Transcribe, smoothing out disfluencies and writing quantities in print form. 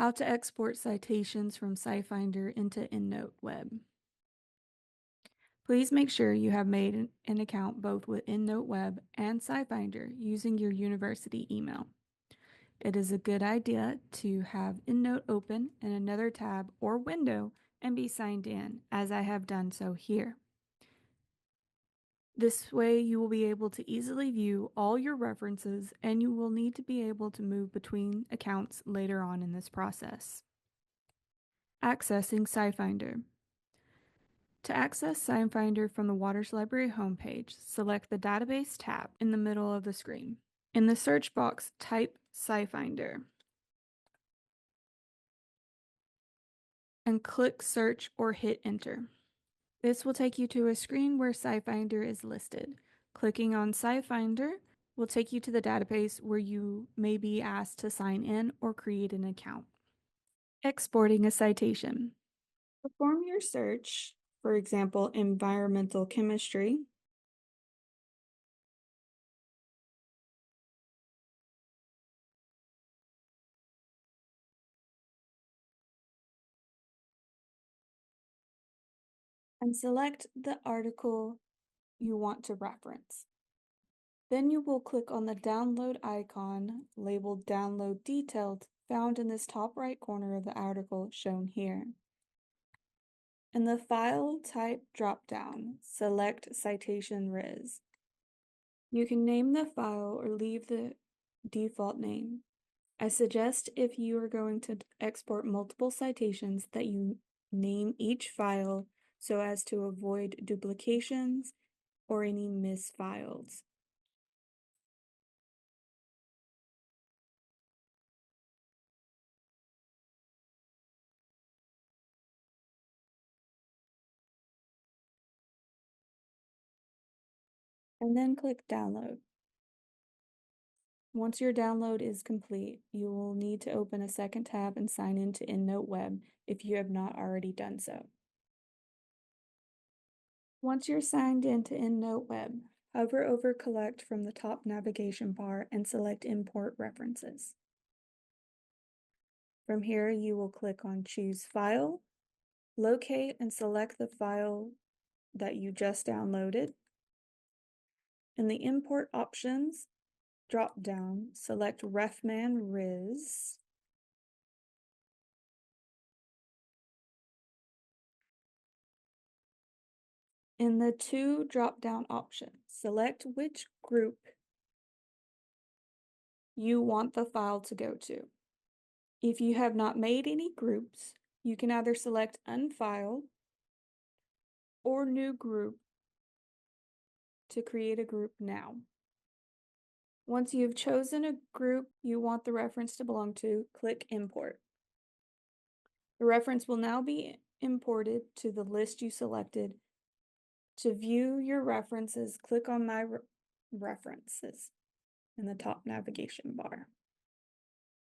How to export citations from SciFinder into EndNote Web. Please make sure you have made an account both with EndNote Web and SciFinder using your university email. It is a good idea to have EndNote open in another tab or window and be signed in, as I have done so here. This way you will be able to easily view all your references, and you will need to be able to move between accounts later on in this process. Accessing SciFinder. To access SciFinder from the Waters Library homepage, select the Database tab in the middle of the screen. In the search box, type SciFinder and click Search or hit Enter. This will take you to a screen where SciFinder is listed. Clicking on SciFinder will take you to the database where you may be asked to sign in or create an account. Exporting a citation. Perform your search, for example, environmental chemistry, and select the article you want to reference. Then you will click on the download icon labeled Download Detailed found in this top right corner of the article shown here. In the File Type dropdown, select Citation-n. You can name the file or leave the default name. I suggest if you are going to export multiple citations that you name each file so as to avoid duplications or any misfiles. And then click Download. Once your download is complete, you will need to open a second tab and sign in to EndNote Web if you have not already done so. Once you're signed in to EndNote Web, hover over Collect from the top navigation bar and select Import References. From here, you will click on Choose File, locate and select the file that you just downloaded. In the Import Options drop-down, select RefMan-Riz. In the two drop-down options, select which group you want the file to go to. If you have not made any groups, you can either select Unfile or New Group to create a group now. Once you've chosen a group you want the reference to belong to, click Import. The reference will now be imported to the list you selected. To view your references, click on My References in the top navigation bar.